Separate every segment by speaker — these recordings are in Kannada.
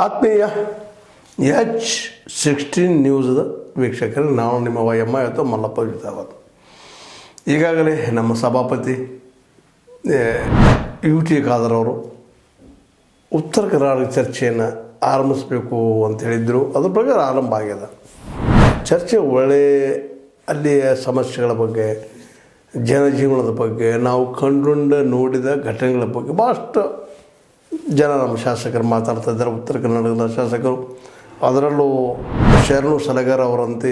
Speaker 1: ಆತ್ಮೀಯ H16 ನ್ಯೂಸ್ದ ವೀಕ್ಷಕರು, ನಾವು ನಿಮ್ಮ ವಯಮ್ಮ ಇವತ್ತು ಮಲ್ಲಪ್ಪ ಜೊತಾವತ್. ಈಗಾಗಲೇ ನಮ್ಮ ಸಭಾಪತಿ UT ಖಾದರ್ ಅವರು ಉತ್ತರ ಕರ್ನಾಟಕ ಚರ್ಚೆಯನ್ನು ಆರಂಭಿಸಬೇಕು ಅಂತ ಹೇಳಿದರು. ಅದ್ರ ಪ್ರಕಾರ ಆರಂಭ ಆಗ್ಯದ ಚರ್ಚೆ. ಒಳ್ಳೆ ಅಲ್ಲಿಯ ಸಮಸ್ಯೆಗಳ ಬಗ್ಗೆ, ಜನಜೀವನದ ಬಗ್ಗೆ, ನಾವು ಕಂಡುಂಡ ನೋಡಿದ ಘಟನೆಗಳ ಬಗ್ಗೆ ಭಾಳಷ್ಟು ಜನ ನಮ್ಮ ಶಾಸಕರು ಮಾತಾಡ್ತಾ ಇದ್ದಾರೆ. ಉತ್ತರ ಕರ್ನಾಟಕದ ಶಾಸಕರು, ಅದರಲ್ಲೂ ಶರಣು ಸಲಗರ್ ಅವರಂತೆ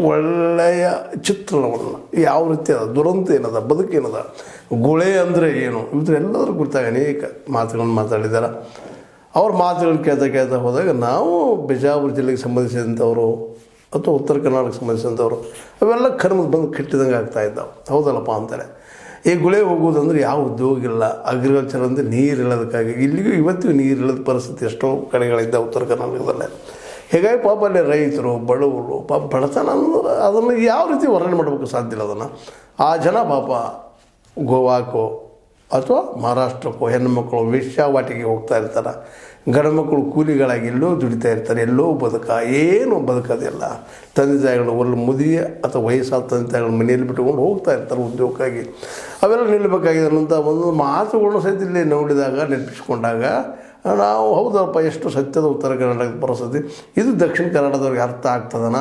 Speaker 1: ಒಳ್ಳೆಯ ಚಿತ್ರಣವನ್ನು ಯಾವ ರೀತಿ ಅದ, ದುರಂತ ಏನದ, ಬದುಕೇನದ, ಗುಳೆ ಅಂದರೆ ಏನು, ಇವರೆಲ್ಲದರ ಕುರಿತಾಗಿ ಅನೇಕ ಮಾತುಗಳನ್ನು ಮಾತಾಡಿದ್ದಾರೆ. ಅವ್ರ ಮಾತುಗಳು ಕೇಳ್ತಾ ಹೋದಾಗ ನಾವು ಬಿಜಾಪುರ ಜಿಲ್ಲೆಗೆ ಸಂಬಂಧಿಸಿದಂಥವರು ಅಥವಾ ಉತ್ತರ ಕರ್ನಾಟಕಕ್ಕೆ ಸಂಬಂಧಿಸಿದಂಥವ್ರು ಅವೆಲ್ಲ ಕರ್ಮದ ಬಂದು ಕಟ್ಟಿದಂಗೆ ಆಗ್ತಾಯಿದ್ದಾವೆ. ಹೌದಲ್ಲಪ್ಪ ಅಂತಾರೆ. ಈ ಗುಳೆ ಹೋಗೋದಂದ್ರೆ ಯಾವ ಉದ್ಯೋಗ ಇಲ್ಲ, ಅಗ್ರಿಕಲ್ಚರ್ ಅಂದರೆ ನೀರು ಇಲ್ಲೋದಕ್ಕಾಗಿ ಇಲ್ಲಿಗೂ ಇವತ್ತಿಗೂ ನೀರು ಇಲ್ಲದ ಪರಿಸ್ಥಿತಿ ಎಷ್ಟೋ ಕಡೆಗಳಿದ್ದ ಉತ್ತರ ಕರ್ನಾಟಕದಲ್ಲೇ. ಹೀಗಾಗಿ ಪಾಪ ಅಲ್ಲಿ ರೈತರು, ಬಡವರು, ಪಾಪ ಬಡತನ ಅಂದ್ರೆ ಅದನ್ನು ಯಾವ ರೀತಿ ವರ್ಣನೆ ಮಾಡಬೇಕು ಸಾಧ್ಯ ಇಲ್ಲ. ಅದನ್ನು ಆ ಜನ ಪಾಪ ಗೋವಾಕ್ಕೋ ಅಥವಾ ಮಹಾರಾಷ್ಟ್ರಕ್ಕೋ ಹೆಣ್ಣುಮಕ್ಕಳು ವೇಶ್ಯಾವಾಟಿಗೆ ಹೋಗ್ತಾ ಇರ್ತಾರೆ. ಗಂಡು ಮಕ್ಕಳು ಕೂಲಿಗಳಾಗಿ ಎಲ್ಲೋ ದುಡಿತಾ ಇರ್ತಾರೆ, ಎಲ್ಲೋ ಏನು ಬದುಕೋದಿಲ್ಲ. ತಂದೆ ತಾಯಿಗಳು ಒಳ್ಳೆ ಮುದಿಯ ಅಥವಾ ವಯಸ್ಸಾದ ತಂದೆ ತಾಯಿಗಳು ಮನೆಯಲ್ಲಿ ಬಿಟ್ಟುಕೊಂಡು ಹೋಗ್ತಾ ಇರ್ತಾರೆ ಉದ್ಯೋಗಕ್ಕಾಗಿ. ಅವೆಲ್ಲ ನಿಲ್ಲಬೇಕಾಗಿದೆ ಅನ್ನೋಂಥ ಒಂದು ಮಾತುಗಳನ್ನು ಸಹಿತ ಇಲ್ಲಿ ನೋಡಿದಾಗ, ನೆನಪಿಸ್ಕೊಂಡಾಗ ನಾವು ಹೌದಪ್ಪ ಎಷ್ಟು ಸತ್ಯದ ಉತ್ತರ ಕರ್ನಾಟಕದ ಪರಿಸ್ಥಿತಿ, ಇದು ದಕ್ಷಿಣ ಕನ್ನಡದವ್ರಿಗೆ ಅರ್ಥ ಆಗ್ತದನ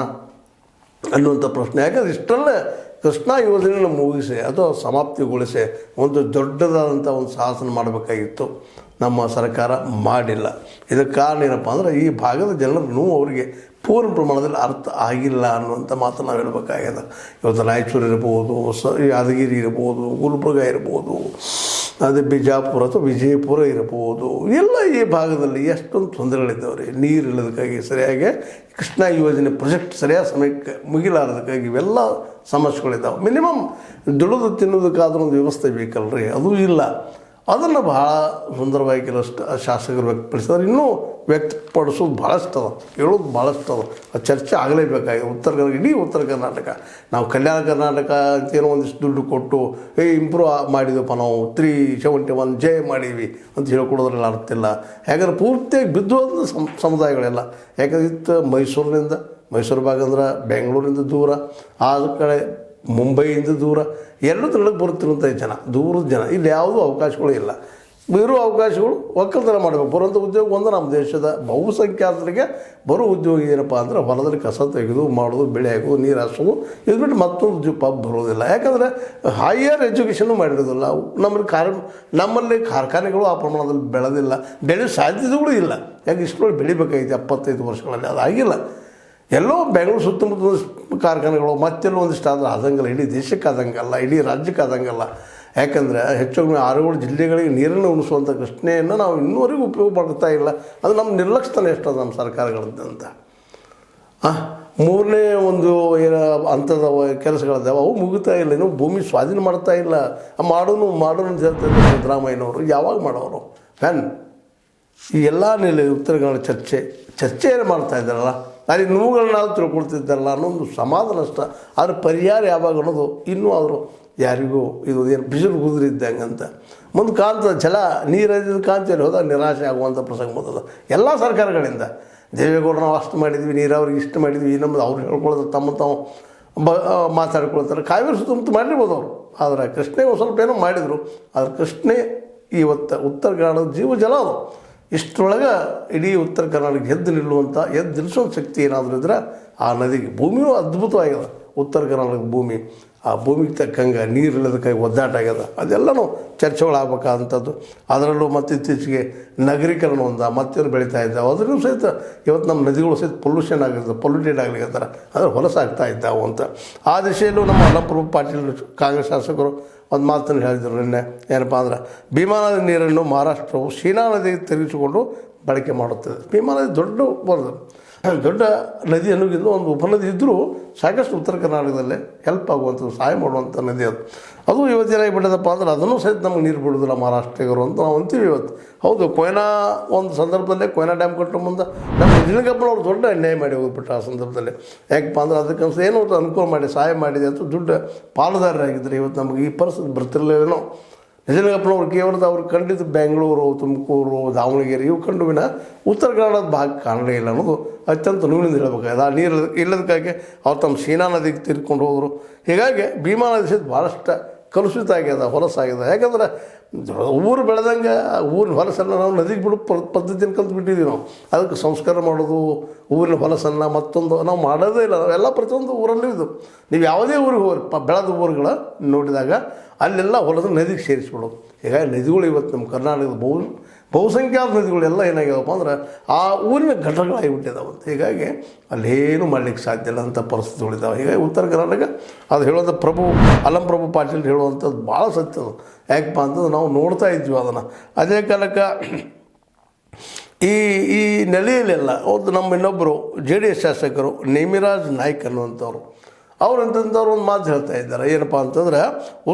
Speaker 1: ಅನ್ನುವಂಥ ಪ್ರಶ್ನೆ. ಯಾಕಂದರೆ ಇಷ್ಟಲ್ಲೇ ಕೃಷ್ಣಾ ಯೋಜನೆಯನ್ನು ಮುಗಿಸಿ ಅಥವಾ ಸಮಾಪ್ತಿಗೊಳಿಸಿ ಒಂದು ದೊಡ್ಡದಾದಂಥ ಒಂದು ಸಾಹಸನ ಮಾಡಬೇಕಾಗಿತ್ತು. ನಮ್ಮ ಸರ್ಕಾರ ಮಾಡಿಲ್ಲ. ಇದಕ್ಕೆ ಕಾರಣ ಏನಪ್ಪ ಅಂದರೆ ಈ ಭಾಗದ ಜನರ ನೋವು ಅವರಿಗೆ ಪೂರ್ಣ ಪ್ರಮಾಣದಲ್ಲಿ ಅರ್ಥ ಆಗಿಲ್ಲ ಅನ್ನುವಂಥ ಮಾತನ್ನು ನಾವು ಹೇಳಬೇಕಾಗ್ಯದ. ಇವತ್ತು ರಾಯಚೂರು ಇರ್ಬೋದು, ಯಾದಗಿರಿ ಇರ್ಬೋದು, ಗುಲ್ಬರ್ಗ ಇರ್ಬೋದು, ಅದೇ ಬಿಜಾಪುರ ಅಥವಾ ವಿಜಯಪುರ ಇರ್ಬೋದು, ಎಲ್ಲ ಈ ಭಾಗದಲ್ಲಿ ಎಷ್ಟೊಂದು ತೊಂದರೆಗಳಿದ್ದಾವೆ. ನೀರು ಇಲ್ಲದಕ್ಕಾಗಿ, ಸರಿಯಾಗಿ ಕೃಷ್ಣಾ ಯೋಜನೆ ಪ್ರಾಜೆಕ್ಟ್ ಸರಿಯಾದ ಸಮಯಕ್ಕೆ ಮುಗಿಲಾರದಕ್ಕಾಗಿ ಇವೆಲ್ಲ ಸಮಸ್ಯೆಗಳಿದ್ದಾವೆ. ಮಿನಿಮಮ್ ದುಡಿದು ತಿನ್ನೋದಕ್ಕಾದ್ರೂ ಒಂದು ವ್ಯವಸ್ಥೆ ಬೇಕಲ್ರಿ, ಅದು ಇಲ್ಲ. ಅದನ್ನು ಭಾಳ ಸುಂದರವಾಗಿ ಕೆಲವಷ್ಟು ಶಾಸಕರು ವ್ಯಕ್ತಪಡಿಸಿದ್ರೆ, ಇನ್ನೂ ವ್ಯಕ್ತಪಡಿಸೋದು ಭಾಳಷ್ಟು ಅದ, ಹೇಳೋದು ಭಾಳಷ್ಟು ಅದ. ಆ ಚರ್ಚೆ ಆಗಲೇಬೇಕಾಗಿದೆ. ಇಡೀ ಉತ್ತರ ಕರ್ನಾಟಕ, ನಾವು ಕಲ್ಯಾಣ ಕರ್ನಾಟಕ ಅಂತೇನೋ ಒಂದಿಷ್ಟು ದುಡ್ಡು ಕೊಟ್ಟು ಇಂಪ್ರೂವ್ ಮಾಡಿದಪ್ಪ, ನಾವು 371 ಜೆ ಮಾಡೀವಿ ಅಂತ ಹೇಳ್ಕೊಡೋದ್ರಲ್ಲಿ ಅರ್ಥ ಇಲ್ಲ. ಯಾಕಂದ್ರೆ ಪೂರ್ತಿಯಾಗಿ ಬಿದ್ದು ಹೋದ ಸಮುದಾಯಗಳೆಲ್ಲ. ಯಾಕಂದ್ರೆ ಇತ್ತು ಮೈಸೂರು ಭಾಗ ಅಂದ್ರೆ ಬೆಂಗಳೂರಿಂದ ದೂರ, ಆ ಕಡೆ ಮುಂಬೈಯಿಂದ ದೂರ, ಎರಡೂ ತಿಂಗಳಿಗೆ ಬರುತ್ತಿರುವಂಥ ದೂರದ ಜನ. ಇಲ್ಲಿ ಯಾವುದೂ ಅವಕಾಶಗಳು ಇಲ್ಲ. ಇರೋ ಅವಕಾಶಗಳು ಒಕ್ಕಲ್ತನ ಮಾಡಬೇಕು. ಬರುವಂಥ ಉದ್ಯೋಗ ಒಂದು ನಮ್ಮ ದೇಶದ ಬಹುಸಂಖ್ಯಾತರಿಗೆ ಬರೋ ಉದ್ಯೋಗ ಏನಪ್ಪ ಅಂದರೆ ಹೊಲದಲ್ಲಿ ಕಸ ತೆಗೆದು ಮಾಡೋದು, ಬೆಳೆ ಹಾಕೋದು, ನೀರು ಹಾಸೋದು, ಇದು ಬಿಟ್ಟು ಮತ್ತೊಂದು ಉದ್ಯೋಗ ಬರೋದಿಲ್ಲ. ಯಾಕಂದರೆ ಹೈಯರ್ ಎಜುಕೇಷನ್ನು ಮಾಡಿರೋದಿಲ್ಲ. ನಮ್ಮಲ್ಲಿ ಕಾರ್ಖಾನೆಗಳು ಆ ಪ್ರಮಾಣದಲ್ಲಿ ಬೆಳೆದಿಲ್ಲ, ಬೆಳೆಯೋ ಸಾಧ್ಯತೆಗಳು ಇಲ್ಲ. ಯಾಕೆ ಇಷ್ಟೊಳಗೆ ಬೆಳಿಬೇಕಾಗಿತ್ತು 75 ವರ್ಷಗಳಲ್ಲಿ, ಅದಾಗಿಲ್ಲ. ಎಲ್ಲೋ ಬೆಂಗಳೂರು ಸುತ್ತಮುತ್ತ ಕಾರ್ಖಾನೆಗಳು ಮತ್ತೆಲ್ಲೋ ಒಂದಿಷ್ಟು ಆದರೆ ಆದಂಗಲ್ಲ, ಇಡೀ ದೇಶಕ್ಕೆ ಆದಂಗಲ್ಲ, ಇಡೀ ರಾಜ್ಯಕ್ಕೆ ಆದಂಗಲ್ಲ. ಯಾಕಂದರೆ ಹೆಚ್ಚಾಗಿ 6 ಜಿಲ್ಲೆಗಳಿಗೆ ನೀರನ್ನು ಉಣಿಸುವಂಥ ಕೃಷ್ಣೆಯನ್ನು ನಾವು ಇನ್ನೂವರೆಗೂ ಉಪಯೋಗ ಮಾಡ್ತಾ ಇಲ್ಲ. ಅದು ನಮ್ಮ ನಿರ್ಲಕ್ಷ್ಯತನ ಎಷ್ಟದ ನಮ್ಮ ಸರ್ಕಾರಗಳದ್ದಂತ. ಮೂರನೇ ಒಂದು ಏನು ಅಂಥದ ಕೆಲಸಗಳಿದ್ದಾವೆ, ಅವು ಮುಗಿತಾ ಇಲ್ಲ. ಇನ್ನೂ ಭೂಮಿ ಸ್ವಾಧೀನ ಮಾಡ್ತಾ ಇಲ್ಲ. ಮಾಡೋನು ಅಂತ ಹೇಳ್ತಾರೆ ಸಿದ್ದರಾಮಯ್ಯನವರು. ಯಾವಾಗ ಮಾಡೋರು ಈ ಎಲ್ಲ ಉತ್ತರ ಕನ್ನಡ ಚರ್ಚೆಯನ್ನು ಮಾಡ್ತಾ ಇದ್ದಾರಲ್ಲ, ಅಲ್ಲಿ ನೋವುಗಳನ್ನ ನಾವು ತಿಳ್ಕೊಳ್ತಿದ್ದಾರಲ್ಲ ಅನ್ನೋದು ಸಮಾಧಾನ ಅಷ್ಟ. ಅದ್ರ ಪರಿಹಾರ ಯಾವಾಗ ಅನ್ನೋದು ಇನ್ನೂ ಅವರು ಯಾರಿಗೂ ಇದು ಏನು ಬಿಸಿಲು ಕುದುರಿದ್ದಂಗೆ ಅಂತ ಮುಂದೆ ಕಾಣ್ತದೆ. ಜಲ ನೀರಿದ ಕಾಂತಿಯಲ್ಲಿ ಹೋದಾಗ ನಿರಾಶೆ ಆಗುವಂಥ ಪ್ರಸಂಗ ಬಂದದ ಎಲ್ಲ ಸರ್ಕಾರಗಳಿಂದ. ದೇವೇಗೌಡರು ನಾವು ಅಷ್ಟು ಮಾಡಿದ್ವಿ, ನೀರಾವರಿಗೆ ಇಷ್ಟು ಮಾಡಿದ್ವಿ, ನಮ್ಮದು ಅವ್ರು ಹೇಳ್ಕೊಳ್ಳೋದು ತಮ್ಮ ತಾವು ಮಾತಾಡ್ಕೊಳ್ತಾರೆ. ಕಾವೇರಿ ಸುತ್ತಮುತ್ತ ಮಾಡಿರ್ಬೋದು ಅವರು. ಆದರೆ ಕೃಷ್ಣೆ ಒಂದು ಸ್ವಲ್ಪ ಏನೋ ಮಾಡಿದರು. ಆದರೆ ಕೃಷ್ಣೆ ಇವತ್ತು ಉತ್ತರ ಕನ್ನಡದ ಜೀವ ಜಲ ಅದು. ಇಷ್ಟರೊಳಗೆ ಇಡೀ ಉತ್ತರ ಕರ್ನಾಟಕ ಎದ್ದು ನಿಲ್ಲಿಸೋ ಶಕ್ತಿ ಏನಾದರೂ ಇದ್ರೆ ಆ ನದಿಗೆ. ಭೂಮಿಯೂ ಅದ್ಭುತವಾಗ್ಯದ ಉತ್ತರ ಕರ್ನಾಟಕದ ಭೂಮಿ. ಆ ಭೂಮಿಗೆ ತಕ್ಕಂಗೆ ನೀರು ಇಲ್ಲದಕ್ಕಾಗಿ ಒದ್ದಾಟ ಆಗ್ಯದ. ಅದೆಲ್ಲನೂ ಚರ್ಚೆಗಳಾಗಬೇಕಾದಂಥದ್ದು. ಅದರಲ್ಲೂ ಮತ್ತು ಇತ್ತೀಚೆಗೆ ನಗರೀಕರಣ ಮತ್ತೇನು ಬೆಳೀತಾ ಇದ್ದಾವೆ. ಅದರಲ್ಲೂ ಸಹಿತ ಇವತ್ತು ನಮ್ಮ ನದಿಗಳು ಸಹಿತ ಪೊಲ್ಯೂಟೆಡ್ ಆಗ್ಲಿಕ್ಕಂತಾರೆ. ಆದರೆ ಹೊಲಸಾಗ್ತಾ ಇದ್ದಾವೆ ಅಂತ. ಆ ದಿಶೆಯಲ್ಲೂ ನಮ್ಮ ಅಲ್ಲಂಪ್ರಭು ಪಾಟೀಲ್ ಕಾಂಗ್ರೆಸ್ ಶಾಸಕರು ಒಂದು ಮಾತನ್ನು ಹೇಳಿದರು ನಿನ್ನೆ. ಏನಪ್ಪ ಅಂದ್ರೆ, ಭೀಮಾ ನದಿ ನೀರನ್ನು ಮಹಾರಾಷ್ಟ್ರವು ಶೀನಾ ನದಿಗೆ ತಿರುಗಿಸಿಕೊಂಡು ಬಳಕೆ ಮಾಡುತ್ತದೆ. ಭೀಮಾ ನದಿ ದೊಡ್ಡ ನದಿ ಅನ್ನೋಗಿಂತ ಒಂದು ಉಪನದಿ ಇದ್ದರೂ ಸಾಕಷ್ಟು ಉತ್ತರ ಕರ್ನಾಟಕದಲ್ಲೇ ಹೆಲ್ಪ್ ಆಗುವಂಥದ್ದು, ಸಹಾಯ ಮಾಡುವಂಥ ನದಿ ಅದು ಇವತ್ತು ಏನಾಗಿಬಿಟ್ಟದಪ್ಪ ಅಂದ್ರೆ ಅದನ್ನು ಸಹಿತ ನಮಗೆ ನೀರು ಬಿಡೋದಿಲ್ಲ ಮಹಾರಾಷ್ಟ್ರಿಗರು ಅಂತ ನಾವು ಅಂತೀವಿ ಇವತ್ತು. ಹೌದು, ಕೊಯ್ನಾ ಒಂದು ಸಂದರ್ಭದಲ್ಲೇ ಕೊಯ್ನಾ ಡ್ಯಾಮ್ ಕಟ್ಟೋ ಮುಂದೆ ನಮ್ಮ ನಿಜಲಿಂಗಪ್ಪನವ್ರು ದೊಡ್ಡ ಅನ್ಯಾಯ ಮಾಡಿ ಹೋಗ್ಬಿಟ್ರು ಆ ಸಂದರ್ಭದಲ್ಲಿ. ಯಾಕಪ್ಪ ಅಂದ್ರೆ ಅದಕ್ಕೆ ಏನೋ ಅನುಕೂಲ ಮಾಡಿ ಸಹಾಯ ಮಾಡಿದೆ ಅಂತ ದುಡ್ಡು ಪಾಲುದಾರರಾಗಿದ್ದರೆ ಇವತ್ತು ನಮಗೆ ಈ ಪರಿಸ್ಥಿತಿ ಬರ್ತಿರಲಿಲ್ಲೇನೋ. ನಿಜಲಿಂಗಪ್ಪನವ್ರು ಕೇವಲ ಅವ್ರು ಕಂಡಿದ್ದು ಬೆಂಗಳೂರು, ತುಮಕೂರು, ದಾವಣಗೆರೆ ಇವು ಕಂಡು ವಿನ ಉತ್ತರ ಕನ್ನಡದ ಭಾಗ ಕಾಣಲೇ ಇಲ್ಲ ಅನ್ನೋದು ಅತ್ಯಂತ ನೋವಿನಿಂದ ಹೇಳಬೇಕಾಗಿದೆ. ಆ ನೀರು ಇಲ್ಲದಕ್ಕಾಗಿ ಅವ್ರು ತಮ್ಮ ಶೀನಾ ನದಿಗೆ ತಿರ್ಕೊಂಡು ಹೋದರು. ಹೀಗಾಗಿ ಭೀಮಾ ನದಿ ಭಾಳಷ್ಟು ಕಲುಷಿತ ಆಗ್ಯದ, ಹೊಲಸಾಗ್ಯದ. ಯಾಕಂದ್ರೆ ಊರು ಬೆಳೆದಂಗೆ ಊರಿನ ಹೊಲಸನ್ನು ನಾವು ನದಿಗೆ ಬಿಡು ಪದ್ಧತಿನ ಕಲ್ತ್ಬಿಟ್ಟಿದ್ದೀವಿ. ನಾವು ಅದಕ್ಕೆ ಸಂಸ್ಕಾರ ಮಾಡೋದು, ಊರಿನ ಹೊಲಸನ್ನು ಮತ್ತೊಂದು ನಾವು ಮಾಡೋದೇ ಇಲ್ಲ. ನಾವೆಲ್ಲ ಪ್ರತಿಯೊಂದು ಊರಲ್ಲೂ ಇದು. ನೀವು ಯಾವುದೇ ಊರಿಗೆ ಹೋಗ್ರಿ, ಬೆಳೆದ ಊರುಗಳ ನೋಡಿದಾಗ ಅಲ್ಲೆಲ್ಲ ಹೊಲದ ನದಿಗೆ ಸೇರಿಸ್ಬಿಡೋದು. ಹೀಗಾಗಿ ನದಿಗಳು ಇವತ್ತು ನಮ್ಮ ಕರ್ನಾಟಕದ ಬಹುಸಂಖ್ಯಾತ ನದಿಗಳೆಲ್ಲ ಏನಾಗ್ಯಾವಪ್ಪ ಅಂದ್ರೆ ಆ ಊರಿನ ಘಟಕಗಳಾಗಿಬಿಟ್ಟಿದ್ದಾವೆ. ಹೀಗಾಗಿ ಅಲ್ಲೇನು ಮಾಡಲಿಕ್ಕೆ ಸಾಧ್ಯ ಇಲ್ಲ ಅಂಥ ಪರಿಸ್ಥಿತಿಗಳಿದ್ದಾವೆ. ಹೀಗಾಗಿ ಉತ್ತರ ಕರ್ನಾಟಕ ಅದು ಹೇಳೋದು ಅಲ್ಲಂ ಪ್ರಭು ಪಾಟೀಲ್ ಹೇಳುವಂಥದ್ದು ಭಾಳ ಸತ್ಯದು. ಯಾಕಪ್ಪ ಅಂತಂದ್ರೆ ನಾವು ನೋಡ್ತಾ ಇದ್ವಿ ಅದನ್ನು. ಅದೇ ಕಾಲಕ್ಕೆ ಈ ನೆಲೆಯಲ್ಲೆಲ್ಲ ಒಂದು ನಮ್ಮ ಇನ್ನೊಬ್ಬರು JDS ಶಾಸಕರು ನೇಮಿರಾಜ್ ನಾಯ್ಕ್ ಅನ್ನುವಂಥವ್ರು ಅವರಂತಂಥವ್ರು ಒಂದು ಮಾತು ಹೇಳ್ತಾ ಇದ್ದಾರೆ. ಏನಪ್ಪ ಅಂತಂದ್ರೆ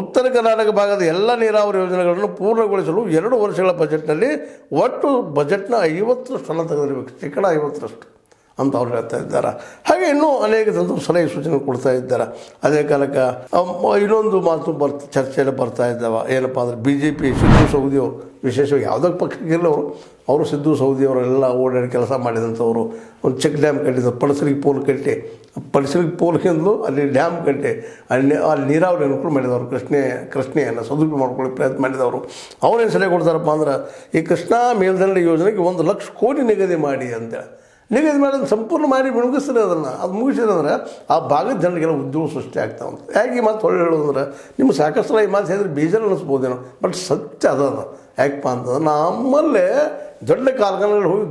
Speaker 1: ಉತ್ತರ ಕರ್ನಾಟಕ ಭಾಗದ ಎಲ್ಲ ನೀರಾವರಿ ಯೋಜನೆಗಳನ್ನು ಪೂರ್ಣಗೊಳಿಸಲು 2 ವರ್ಷಗಳ ಬಜೆಟ್ನಲ್ಲಿ ಒಟ್ಟು ಬಜೆಟ್ನ 50% ತೆಗೆದಿರಬೇಕು, 50% ಅಂತ ಅವ್ರು ಹೇಳ್ತಾ ಇದ್ದಾರೆ. ಹಾಗೆ ಇನ್ನೂ ಅನೇಕ ಸಲಹೆ ಸೂಚನೆ ಕೊಡ್ತಾ ಇದ್ದಾರೆ. ಅದೇ ಕಾಲಕ್ಕೆ ಇನ್ನೊಂದು ಮಾತು ಚರ್ಚೆಯಲ್ಲಿ ಬರ್ತಾ ಇದ್ದಾವೆ. ಏನಪ್ಪ ಅಂದರೆ BJP ಸಿದ್ದು ಸೌದಿಯವರು, ವಿಶೇಷವಾಗಿ ಯಾವುದಕ್ಕೆ ಪಕ್ಷಕ್ಕೆ ಇಲ್ಲವರು, ಅವರು ಸಿದ್ದು ಸೌದಿಯವರೆಲ್ಲ ಓಡಾಡಿ ಕೆಲಸ ಮಾಡಿದಂಥವ್ರು. ಒಂದು ಚೆಕ್ ಡ್ಯಾಮ್ ಕಟ್ಟಿದ್ರು, ಪಡಸಲಿಗೆ ಪೋಲ್ಗಿಂದಲೂ ಅಲ್ಲಿ ಡ್ಯಾಮ್ ಕಟ್ಟಿ ಅಲ್ಲಿ ನೀರಾವರಿ ಅನುಕೂಲ ಮಾಡಿದವರು. ಕೃಷ್ಣೆಯನ್ನು ಸದುಪಯೋಗ ಮಾಡ್ಕೊಳ್ಳಿ ಪ್ರಯತ್ನ ಮಾಡಿದವರು. ಅವ್ರೇನು ಸಲಹೆ ಕೊಡ್ತಾರಪ್ಪ ಅಂದ್ರೆ ಈ ಕೃಷ್ಣಾ ಮೇಲ್ದಂಡೆ ಯೋಜನೆಗೆ 1 ಲಕ್ಷ ಕೋಟಿ ನಿಗದಿ ಮಾಡಿ ಅಂತೇಳಿ ನಿಗದಿ ಮಾಡೋದು ಸಂಪೂರ್ಣ ಮಾಡಿ ಮುಗಿಸ್ತಾರೆ. ಅದು ಮುಗಿಸಿದ್ರೆ ಆ ಭಾಗದ ಜನರಿಗೆಲ್ಲ ಉದ್ಯೋಗ ಸೃಷ್ಟಿ ಆಗ್ತಾವಂತ. ಹೇಗೆ ಮಾತು ಹೊಳ್ಳಿ ಹೇಳೋದಂದ್ರೆ ನಿಮ್ಗೆ ಸಾಕಷ್ಟು ಈ ಮಾತು ಹೇಳಿದ್ರೆ ಬೇಜಾರು ಅನ್ನಿಸ್ಬೋದೇನೋ, ಬಟ್ ಸತ್ಯ ಅದ. ಯಾಕಪ್ಪ ಅಂತಂದ್ರೆ ನಮ್ಮಲ್ಲೇ ದೊಡ್ಡ ಕಾರ್ಖಾನೆಗಳು ಹೋಗಿ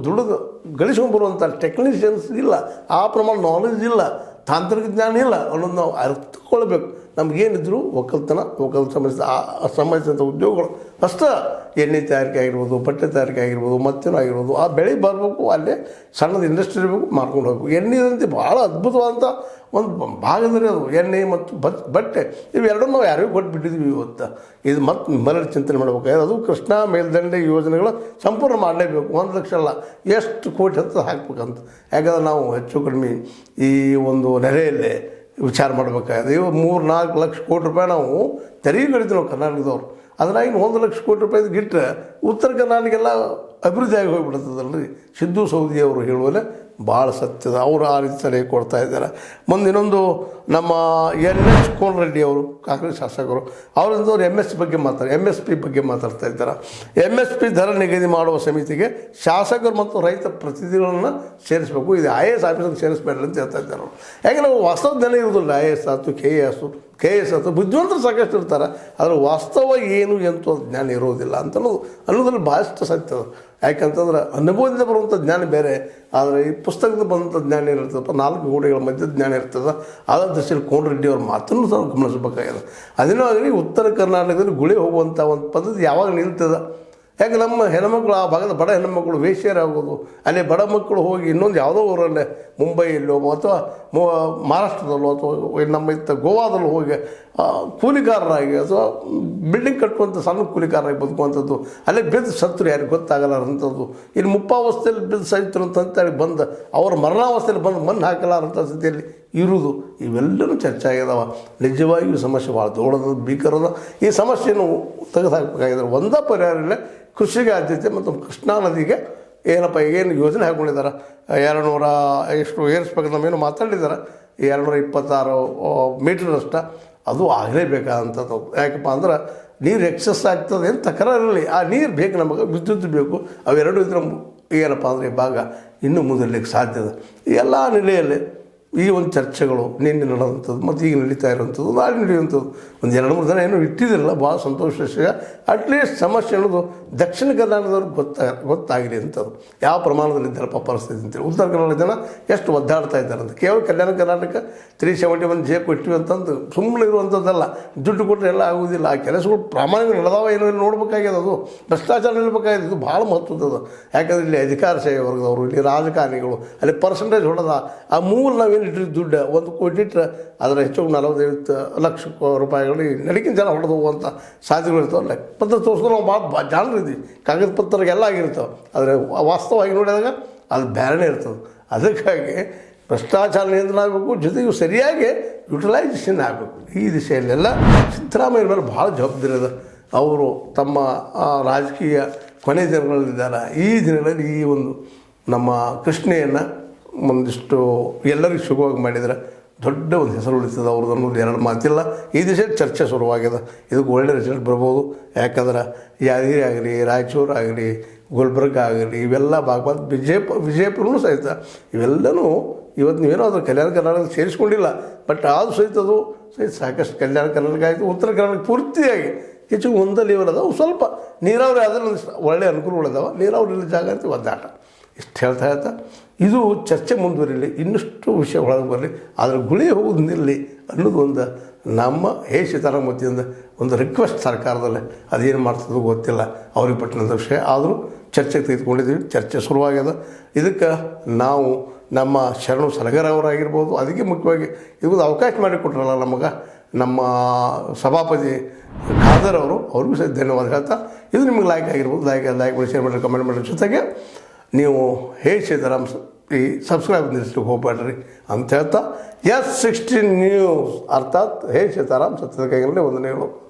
Speaker 1: ದುಡಿದು ಗಳಿಸ್ಕೊಂಡ್ಬರುವಂಥ ಟೆಕ್ನಿಷಿಯನ್ಸ್ ಇಲ್ಲ, ಆ ಪ್ರಮಾಣ ನಾಲೆಜ್ ಇಲ್ಲ, ತಾಂತ್ರಿಕ ಜ್ಞಾನ ಇಲ್ಲ ಅನ್ನೋದು ನಾವು ಅರ್ಥಕೊಳ್ಬೇಕು. ನಮಗೇನಿದ್ರು ಒಕ್ಕಲ್ತನ ಸಂಬಂಧಿಸಿದಂಥ ಉದ್ಯೋಗಗಳು ಅಷ್ಟೇ. ಎಣ್ಣೆ ತಯಾರಿಕೆ ಆಗಿರ್ಬೋದು, ಬಟ್ಟೆ ತಯಾರಿಕೆ ಆಗಿರ್ಬೋದು, ಮತ್ತೇನೋ ಆಗಿರ್ಬೋದು. ಆ ಬೆಳೆ ಬರಬೇಕು, ಅಲ್ಲೇ ಸಣ್ಣದು ಇಂಡಸ್ಟ್ರಿ ಇರಬೇಕು, ಮಾಡ್ಕೊಂಡು ಹೋಗ್ಬೇಕು. ಎಣ್ಣೆದಂತೆ ಭಾಳ ಅದ್ಭುತವಾದಂಥ ಒಂದು ಭಾಗದಲ್ಲಿ ಅದು ಎಣ್ಣೆ ಮತ್ತು ಬಟ್ಟೆ ಇವೆರಡನ್ನೂ ನಾವು ಯಾರಿಗೂ ಕೊಟ್ಬಿಟ್ಟಿದ್ವಿ ಇವತ್ತು. ಇದು ಮತ್ತೆ ಮರಳಿ ಚಿಂತನೆ ಮಾಡಬೇಕಾದ್ರೆ ಅದು ಕೃಷ್ಣಾ ಮೇಲ್ದಂಡೆ ಯೋಜನೆಗಳು ಸಂಪೂರ್ಣ ಮಾಡಲೇಬೇಕು. 1 ಲಕ್ಷ ಅಲ್ಲ, ಎಷ್ಟು ಕೋಟಿ ಹತ್ತು ಹಾಕ್ಬೇಕಂತ. ಯಾಕಂದ್ರೆ ನಾವು ಹೆಚ್ಚು ಕಡಿಮೆ ಈ ಒಂದು ನೆಲೆಯಲ್ಲೇ ವಿಚಾರ ಮಾಡಬೇಕಾಗಿದೆ. ಇವು 3-4 ಲಕ್ಷ ಕೋಟಿ ರೂಪಾಯಿ ನಾವು ತೆರಿಗೆ ಕಡಿತೀವಿ ನಾವು ಕರ್ನಾಟಕದವ್ರು. ಅದ್ರಾಗಿ 1 ಲಕ್ಷ ಕೋಟಿ ರೂಪಾಯಿದು ಗಿಟ್ಟರೆ ಉತ್ತರ ಕರ್ನಾಟಕೆಲ್ಲ ಅಭಿವೃದ್ಧಿ ಆಗಿ ಹೋಗಿಬಿಡ್ತದಲ್ರಿ. ಸಿದ್ದು ಸೌದಿಯವರು ಹೇಳುವಲ್ಲೇ ಭಾಳ ಸತ್ಯದ. ಅವರು ಆ ರೀತಿ ಸಲಹೆ ಕೊಡ್ತಾ ಇದ್ದಾರೆ. ಮುಂದೆ ಇನ್ನೊಂದು ನಮ್ಮ NH ಕೋನರೆಡ್ಡಿ ಅವರು ಕಾಂಗ್ರೆಸ್ ಶಾಸಕರು ಅವರಿಂದವ್ರು MSP ಬಗ್ಗೆ ಮಾತಾಡ್ತಾ ಇದ್ದಾರೆ. MSP ದರ ನಿಗದಿ ಮಾಡುವ ಸಮಿತಿಗೆ ಶಾಸಕರು ಮತ್ತು ರೈತ ಪ್ರತಿನಿಧಿಗಳನ್ನು ಸೇರಿಸಬೇಕು. ಇದು IAS ಆಫೀಸರ್ಗೆ ಸೇರಿಸಬೇಡ್ರಿ ಅಂತ ಹೇಳ್ತಾ ಇದ್ದಾರೆ ಅವರು. ಯಾಕೆ ನಾವು ವಾಸ್ತವ ಜ್ಞಾನ ಇರೋದಿಲ್ಲ. IAS ಆಯ್ತು, KS ಆಯ್ತು, ಬುದ್ಧಿವಂತರು ಸಾಕಷ್ಟು ಇರ್ತಾರೆ, ಆದರೆ ವಾಸ್ತವ ಏನು ಎಂತ ಜ್ಞಾನ ಇರೋದಿಲ್ಲ ಅಂತ ಅನ್ನೋದ್ರಲ್ಲಿ ಭಾಳಷ್ಟು ಸತ್ಯದ. ಯಾಕಂತಂದ್ರೆ ಅನುಭವದಿಂದ ಬರುವಂಥ ಜ್ಞಾನ ಬೇರೆ, ಆದರೆ ಈ ಪುಸ್ತಕದಿಂದ ಬಂದಂಥ ಜ್ಞಾನ ಏನಿರ್ತದಪ್ಪ 4 ಗೋಡೆಗಳ ಮಧ್ಯೆ ಜ್ಞಾನ ಇರ್ತದೆ. ಆದ ದೃಷ್ಟಿಯಲ್ಲಿ ಕೋನರೆಡ್ಡಿ ಅವ್ರ ಮಾತನ್ನು ಸಹ ಗಮನಿಸಬೇಕಾಗಿದೆ. ಅದೇನೋ ಆಗಲಿ ಉತ್ತರ ಕರ್ನಾಟಕದಲ್ಲಿ ಗುಳಿ ಹೋಗುವಂಥ ಒಂದು ಪದ್ಧತಿ ಯಾವಾಗ ನಿಲ್ತದೆ. ಯಾಕೆ ನಮ್ಮ ಹೆಣ್ಮಕ್ಳು ಆ ಭಾಗದ ಬಡ ಹೆಣ್ಮಕ್ಳು ವೇಶ್ಯರಾಗೋದು, ಅಲ್ಲಿ ಬಡ ಮಕ್ಕಳು ಹೋಗಿ ಇನ್ನೊಂದು ಯಾವುದೋ ಊರಲ್ಲೇ ಮುಂಬೈಯಲ್ಲೋ ಅಥವಾ ಮಹಾರಾಷ್ಟ್ರದಲ್ಲೋ ಅಥವಾ ನಮ್ಮ ಗೋವಾದಲ್ಲೂ ಹೋಗಿ ಕೂಲಿಕಾರರಾಗಿ ಅಥವಾ ಬಿಲ್ಡಿಂಗ್ ಕಟ್ಟುವಂಥ ಸಣ್ಣ ಕೂಲಿಕಾರರಾಗಿ ಬದುಕುವಂಥದ್ದು, ಅಲ್ಲೇ ಬಿದ್ದು ಸತ್ತರು ಯಾರಿಗೆ ಗೊತ್ತಾಗಲಾರಂಥದ್ದು. ಇಲ್ಲಿ ಮುಪ್ಪಾವಸ್ಥೆಯಲ್ಲಿ ಬಿದ್ದು ಸೈತರು ಅಂತೇಳಿ ಬಂದು ಅವ್ರ ಮರಣಾವಸ್ಥೆಯಲ್ಲಿ ಬಂದು ಮಣ್ಣು ಹಾಕಲಾರಂಥ ಸ್ಥಿತಿಯಲ್ಲಿ ಇರುವುದು ಇವೆಲ್ಲವೂ ಚರ್ಚೆ ಆಗಿದಾವೆ. ನಿಜವಾಗಿಯೂ ಸಮಸ್ಯೆ ಭಾಳ ದೊಡ್ಡದು, ಭೀಕರದ. ಈ ಸಮಸ್ಯೆಯನ್ನು ತೆಗೆದುಹಾಕಬೇಕಾಗಿದ್ರೆ ಒಂದೇ ಪರಿಹಾರ ಇಲ್ಲ, ಕೃಷಿಗೆ ಆದ್ಯತೆ ಮತ್ತು ಕೃಷ್ಣಾ ನದಿಗೆ ಏನಪ್ಪ ಏನು ಯೋಜನೆ ಹಾಕ್ಕೊಂಡಿದ್ದಾರೆ 200 ಎಷ್ಟು ಏರಿಸ್ಬೇಕು ನಮ್ಮೇನು ಮಾತಾಡಿದ್ದಾರೆ 226 ಮೀಟ್ರಷ್ಟು ಅದು ಆಗಲೇಬೇಕಾದಂಥದ್ದು. ಯಾಕಪ್ಪ ಅಂದ್ರೆ ನೀರು ಎಕ್ಸಸ್ ಆಗ್ತದೆ ಅಂತ ತಕರಾರಿರಲಿ, ಆ ನೀರು ಬೇಕು ನಮಗೆ, ವಿದ್ಯುತ್ ಬೇಕು. ಅವೆರಡು ಇದ್ರೆ ಏನಪ್ಪ ಅಂದರೆ ಭಾಗ ಇನ್ನೂ ಮುಂದಲಿಕ್ಕೆ ಸಾಧ್ಯದ. ಎಲ್ಲ ನೆಲೆಯಲ್ಲಿ ಈ ಒಂದು ಚರ್ಚೆಗಳು ನಿನ್ನೆ ನಡೆದಂಥದ್ದು ಮತ್ತು ಈಗ ನಡೀತಾ ಇರೋವಂಥದ್ದು, ನಾಳೆ ನಡೆಯುವಂಥದ್ದು ಒಂದು 2-3 ದಿನ ಏನೂ ಇಟ್ಟಿದ್ದಿರಲ್ಲ. ಭಾಳ ಸಂತೋಷ ವಿಷಯ. ಅಟ್ಲೀಸ್ಟ್ ಸಮಸ್ಯೆ ಅನ್ನೋದು ದಕ್ಷಿಣ ಕರ್ನಾಟಕದವ್ರಿಗೆ ಗೊತ್ತಾಗಲಿ ಅಂಥದ್ದು. ಯಾವ ಪ್ರಮಾಣದಲ್ಲಿ ಇದ್ದಾರಪ್ಪ ಪರಿಸ್ಥಿತಿ ಅಂತೇಳಿ. ಉತ್ತರ ಕರ್ನಾಟಕ ಜನ ಎಷ್ಟು ಒದ್ದಾಡ್ತಾ ಇದ್ದಾರೆ ಅಂತ. ಕೇವಲ ಕಲ್ಯಾಣ ಕರ್ನಾಟಕ 371 ಜೆ ಕೊಟ್ಟಿವಿ ಅಂತಂದು ಸುಮ್ಮನೆ ಇರುವಂಥದ್ದಲ್ಲ. ದುಡ್ಡು ಕೊಟ್ಟರೆ ಎಲ್ಲ ಆಗೋದಿಲ್ಲ. ಆ ಕೆಲಸಗಳು ಪ್ರಾಮಾಣಿಕ ನಡೆದಾವ ಏನೋ ಇಲ್ಲಿ ನೋಡಬೇಕಾಗ್ಯದ. ಅದು ಭ್ರಷ್ಟಾಚಾರ ನಿಲ್ಬೇಕಾಗಿದೆ. ಇದು ಭಾಳ ಮಹತ್ವದ್ದು. ಯಾಕಂದರೆ ಇಲ್ಲಿ ಅಧಿಕಾರಶಾಹಿ ವರ್ಗದವರು, ಇಲ್ಲಿ ರಾಜಕಾರಣಿಗಳು, ಅಲ್ಲಿ ಪರ್ಸೆಂಟೇಜ್ ಹೊಡೆದ ಆ ಮೂಲ ನಾವೇನು ಇಟ್ಟಿದ್ದು ದುಡ್ಡು 1 ಕೋಟಿ ಇಟ್ಟರೆ ಅದರ ಹೆಚ್ಚು 45 ಲಕ್ಷ ರೂಪಾಯಿಗಳು ನಡಕಿನ ಜನ ಹೊಡೆದು ಹೋಗುವಂಥ ಸಾಧ್ಯತೆಗಳು ಇರ್ತಾವಲ್ಲ. ಪತ್ರ ತೋರಿಸ್ಕೊಂಡು ನಾವು ಭಾಳ ಜಾಣರಿದ್ವಿ. ಕಾಗದ ಪತ್ರಗೆಲ್ಲ ಆಗಿರ್ತಾವೆ, ಆದರೆ ವಾಸ್ತವವಾಗಿ ನೋಡಿದಾಗ ಅದು ಬೇರೆನೇ ಇರ್ತದೆ. ಅದಕ್ಕಾಗಿ ಭ್ರಷ್ಟಾಚಾರ ನಿಯಂತ್ರಣ ಆಗಬೇಕು, ಜೊತೆಗೆ ಸರಿಯಾಗಿ ಯುಟಿಲೈಸೇಷನ್ ಆಗಬೇಕು. ಈ ದಿಶೆಯಲ್ಲೆಲ್ಲ ಸಿದ್ದರಾಮಯ್ಯ ಮೇಲೆ ಭಾಳ ಜವಾಬ್ದಾರಿ ಅದ. ಅವರು ತಮ್ಮ ರಾಜಕೀಯ ಕೊನೆ ದಿನಗಳಲ್ಲಿದ್ದಾರೆ. ಈ ದಿನಗಳಲ್ಲಿ ಈ ಒಂದು ನಮ್ಮ ಕೃಷ್ಣೆಯನ್ನು ಒಂದಿಷ್ಟು ಎಲ್ಲರಿಗೂ ಸುಖವಾಗಿ ಮಾಡಿದರೆ ದೊಡ್ಡ ಒಂದು ಹೆಸರು ಉಳಿತದೆ ಅವ್ರದ್ದು ಅನ್ನೋದು ಎರಡು ಮಾತಿಲ್ಲ. ಈ ದಿವಸ ಚರ್ಚೆ ಶುರುವಾಗಿದೆ. ಇದಕ್ಕೆ ಒಳ್ಳೆ ರಿಸಲ್ಟ್ ಬರ್ಬೋದು. ಯಾಕಂದ್ರೆ ಯಾದಗಿರಿ ಆಗಲಿ, ರಾಯಚೂರು ಆಗಲಿ, ಗುಲ್ಬರ್ಗ ಆಗಲಿ, ಇವೆಲ್ಲ ಭಾಗವತ್ ವಿಜಯಪುರನೂ ಸಹಿತ ಇವೆಲ್ಲನೂ ಇವತ್ತು ನೀವೇನೋ ಅದ್ರ ಕಲ್ಯಾಣ ಕರ್ನಾಟಕ ಸೇರಿಸ್ಕೊಂಡಿಲ್ಲ, ಬಟ್ ಆದರೂ ಸಹಿತ ಅದು ಸಹಿತ ಸಾಕಷ್ಟು ಕಲ್ಯಾಣ ಕರ್ನಾಟಕ ಆಯಿತು. ಉತ್ತರ ಕರ್ನಾಟಕ ಪೂರ್ತಿಯಾಗಿ ಹೆಚ್ಚು ಒಂದು ಲೆವೆಲ್ ಅದಾವೆ. ಸ್ವಲ್ಪ ನೀರಾವರಿ ಆದರೆ ಒಳ್ಳೆಯ ಅನುಕೂಲಗಳಿದಾವೆ. ನೀರಾವರಿ ಇಲ್ಲ ಜಾಗ ಅಂತ ಒದ್ದಾಟ. ಇಷ್ಟು ಹೇಳ್ತಾ ಇದು ಚರ್ಚೆ ಮುಂದುವರಿಲಿ, ಇನ್ನಷ್ಟು ವಿಷಯ ಒಳಗೆ ಬರಲಿ, ಆದರೆ ಗುಳಿ ಹೋಗೋದು ನಿಲ್ಲಿ ಅನ್ನೋದು ಒಂದು ನಮ್ಮ ಸೀತಾರಾಮ್ ವತಿಯಿಂದ ಒಂದು ರಿಕ್ವೆಸ್ಟ್ ಸರ್ಕಾರದಲ್ಲಿ. ಅದೇನು ಮಾಡ್ತದೋ ಗೊತ್ತಿಲ್ಲ, ಅವ್ರಿಗೆ ಪಟ್ಟಿನಂಥ ವಿಷಯ. ಆದರೂ ಚರ್ಚೆಗೆ ತೆಗೆದುಕೊಂಡಿದ್ದೀವಿ. ಚರ್ಚೆ ಶುರುವಾಗ್ಯದ. ಇದಕ್ಕೆ ನಾವು ನಮ್ಮ ಶರಣು ಸಲಗರ ಅವರಾಗಿರ್ಬೋದು, ಅದಕ್ಕೆ ಮುಖ್ಯವಾಗಿ ಇದಕ್ಕೆ ಅವಕಾಶ ಮಾಡಿಕೊಟ್ರಲ್ಲ ನಮಗೆ ನಮ್ಮ ಸಭಾಪತಿ ಖಾದರ್ ಅವರು, ಅವ್ರಿಗೂ ಸಹ ಧನ್ಯವಾದ ಹೇಳ್ತಾ, ಇದು ನಿಮಗೆ ಲೈಕ್ ಆಗಿರ್ಬೋದು. ಲೈಕ್ ಮಾಡಿ, ಶೇರ್ ಮಾಡಿ, ಕಮೆಂಟ್ ಮಾಡಿ. ಜೊತೆಗೆ ನೀವು ಸೀತಾರಾಮ್ ಈ ಸಬ್ಸ್ಕ್ರೈಬ್ ನಿಲ್ಲಿಸ್ಲಿಕ್ಕೆ ಹೋಗ್ಬೇಡ್ರಿ ಅಂತ ಹೇಳ್ತಾ, S16 ನ್ಯೂಸ್ ಅರ್ಥಾತ್ ಸೀತಾರಾಮ್ ಸತ್ಯದ ಕೈಗಳಲ್ಲೇ ವಂದನೆಗಳು.